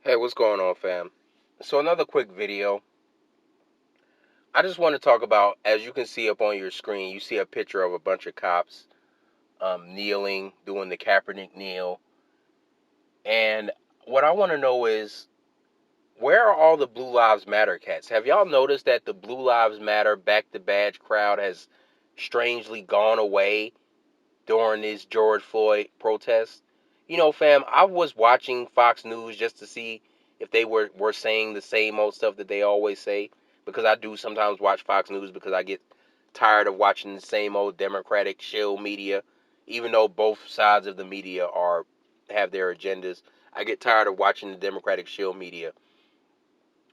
Hey, what's going on, fam? So another quick video. I just want to talk about, as you can see up on your screen, you see a picture of a bunch of cops kneeling, doing the Kaepernick kneel. And what I want to know is, where are all the Blue Lives Matter cats? Have y'all noticed that the Blue Lives Matter back to badge crowd has strangely gone away during these George Floyd protests? You know, fam, I was watching Fox News just to see if they were saying the same old stuff that they always say, because I do sometimes watch Fox News because I get tired of watching the same old Democratic shill media, even though both sides of the media have their agendas. I get tired of watching the Democratic shill media.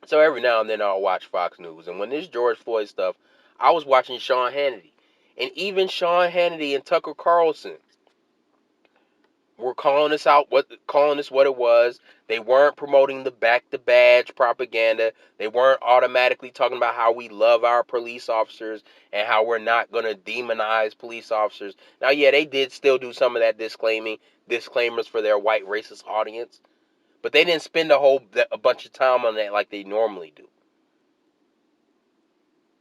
So every now and then I'll watch Fox News. And when this George Floyd stuff, I was watching Sean Hannity. And even Sean Hannity and Tucker Carlson were calling this what it was. They weren't promoting the back to badge propaganda. They weren't automatically talking about how we love our police officers and how we're not going to demonize police officers. Now, yeah, they did still do some of that disclaimers for their white racist audience, but they didn't spend a bunch of time on that like they normally do.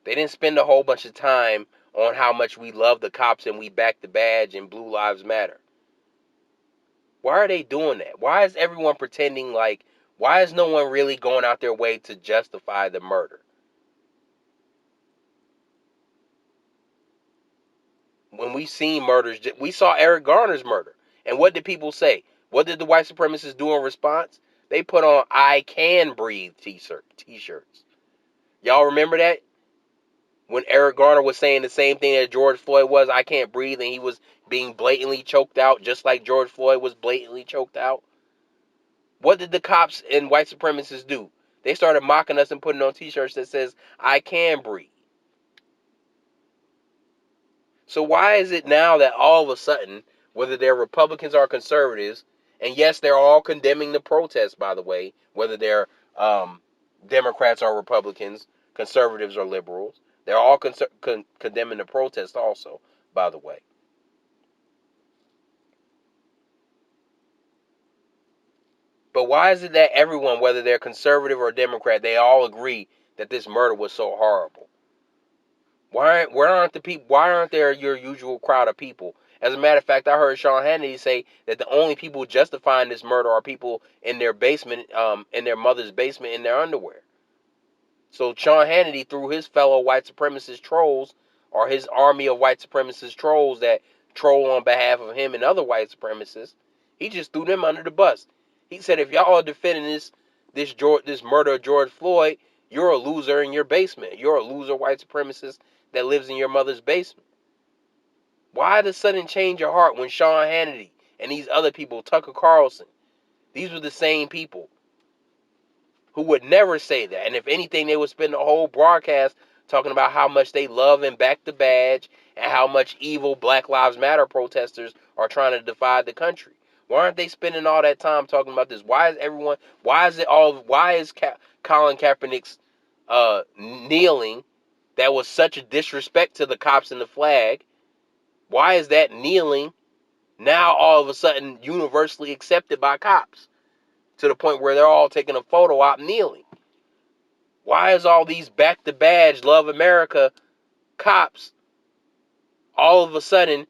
They didn't spend a whole bunch of time on how much we love the cops and we back the badge and Blue Lives Matter. Why are they doing that? Why is everyone pretending like, why is no one really going out their way to justify the murder? When we seen murders, we saw Eric Garner's murder. And what did people say? What did the white supremacists do in response? They put on "I Can Breathe" t-shirts. Y'all remember that? When Eric Garner was saying the same thing that George Floyd was, "I can't breathe," and he was being blatantly choked out, just like George Floyd was blatantly choked out. What did the cops and white supremacists do? They started mocking us and putting on t-shirts that says, "I can breathe." So why is it now that all of a sudden, whether they're Republicans or conservatives, and yes, they're all condemning the protests, by the way, whether they're Democrats or Republicans, conservatives or liberals, they're all condemning the protest also, by the way. But why is it that everyone, whether they're conservative or Democrat, they all agree that this murder was so horrible? Why aren't there your usual crowd of people? As a matter of fact, I heard Sean Hannity say that the only people justifying this murder are people in their basement, in their mother's basement, in their underwear. So Sean Hannity, through his fellow white supremacist trolls, or his army of white supremacist trolls that troll on behalf of him and other white supremacists, he just threw them under the bus. He said, if y'all are defending this murder of George Floyd, you're a loser in your basement. You're a loser white supremacist that lives in your mother's basement. Why the sudden change of heart when Sean Hannity and these other people, Tucker Carlson, these were the same people who would never say that. And if anything, they would spend the whole broadcast talking about how much they love and back the badge and how much evil Black Lives Matter protesters are trying to divide the country. Why aren't they spending all that time talking about this? Why is Colin Kaepernick's kneeling that was such a disrespect to the cops and the flag? Why is that kneeling now all of a sudden universally accepted by cops to the point where they're all taking a photo op kneeling? Why is all these back to badge Love America cops all of a sudden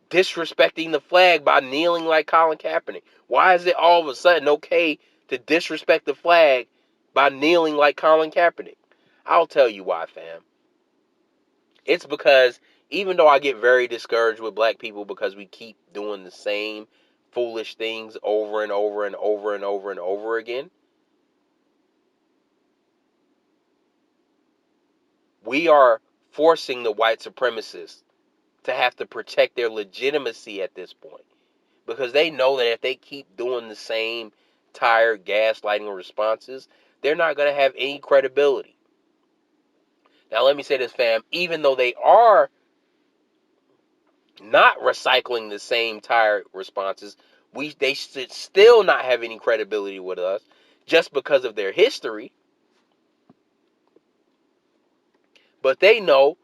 disrespecting the flag by kneeling like Colin Kaepernick? Why is it all of a sudden okay to disrespect the flag by kneeling like Colin Kaepernick? I'll tell you why, fam. It's because even though I get very discouraged with black people because we keep doing the same foolish things over and over and over and over and over again, we are forcing the white supremacists to have to protect their legitimacy at this point, because they know that if they keep doing the same tired gaslighting responses, they're not going to have any credibility. Now, let me say this, fam. Even though they are not recycling the same tired responses, they should still not have any credibility with us just because of their history. But they know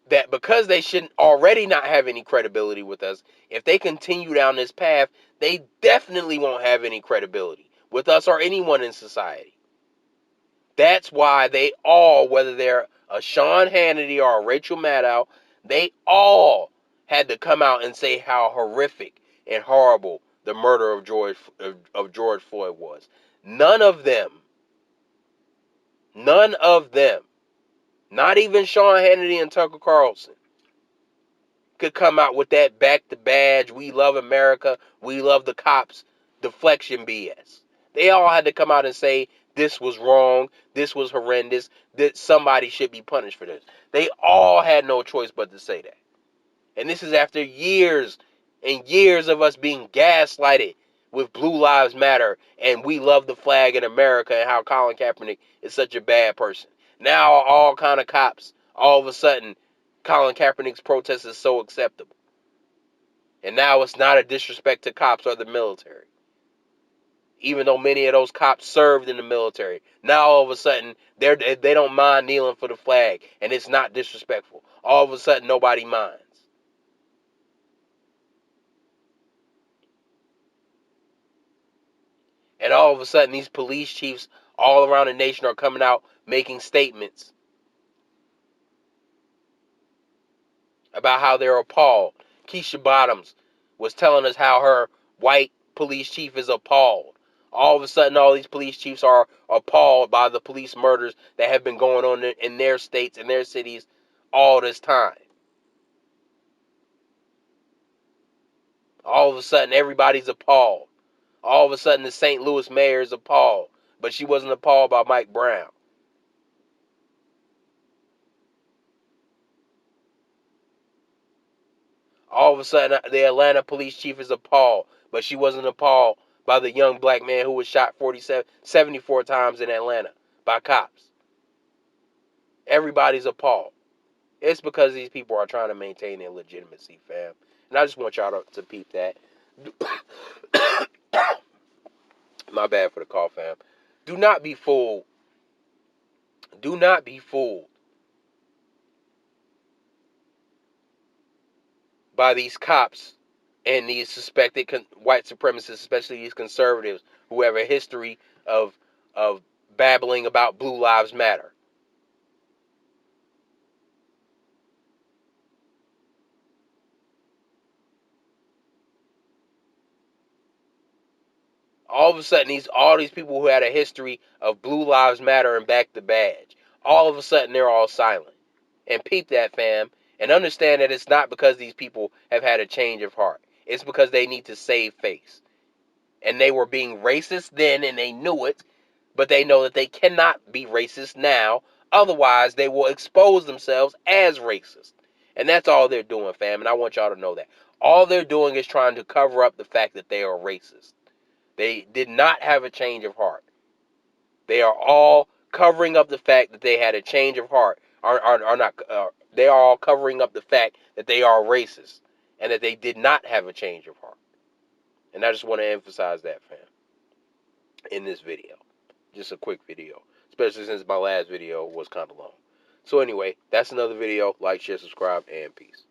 that because they shouldn't already not have any credibility with us, if they continue down this path, they definitely won't have any credibility with us or anyone in society. That's why they all, whether they're a Sean Hannity or a Rachel Maddow, they all had to come out and say how horrific and horrible the murder of George Floyd was. None of them, not even Sean Hannity and Tucker Carlson, could come out with that back to badge, we love America, we love the cops, deflection BS. They all had to come out and say this was wrong, this was horrendous, that somebody should be punished for this. They all had no choice but to say that. And this is after years and years of us being gaslighted with Blue Lives Matter and we love the flag in America and how Colin Kaepernick is such a bad person. Now all kind of cops, all of a sudden, Colin Kaepernick's protest is so acceptable. And now it's not a disrespect to cops or the military. Even though many of those cops served in the military. Now all of a sudden, they don't mind kneeling for the flag. And it's not disrespectful. All of a sudden, nobody minds. And all of a sudden, these police chiefs all around the nation are coming out making statements about how they're appalled. Keisha Bottoms was telling us how her white police chief is appalled. All of a sudden, all these police chiefs are appalled by the police murders that have been going on in their states and their cities all this time. All of a sudden, everybody's appalled. All of a sudden, the St. Louis mayor is appalled, but she wasn't appalled by Mike Brown. All of a sudden, the Atlanta police chief is appalled, but she wasn't appalled by the young black man who was shot 74 times in Atlanta by cops. Everybody's appalled. It's because these people are trying to maintain their legitimacy, fam. And I just want y'all to peep that. My bad for the call, fam. Do not be fooled. Do not be fooled by these cops and these suspected white supremacists, especially these conservatives who have a history of babbling about Blue Lives Matter. All of a sudden, all these people who had a history of Blue Lives Matter and back the badge, all of a sudden they're all silent. And peep that, fam, and understand that it's not because these people have had a change of heart. It's because they need to save face. And they were being racist then, and they knew it, but they know that they cannot be racist now. Otherwise, they will expose themselves as racist. And that's all they're doing, fam, and I want y'all to know that. All they're doing is trying to cover up the fact that they are racist. They did not have a change of heart. They are all covering up the fact that they had a change of heart. Are not. They are all covering up the fact that they are racist and that they did not have a change of heart. And I just want to emphasize that, fam, in this video. Just a quick video, especially since my last video was kind of long. So anyway, that's another video. Like, share, subscribe, and peace.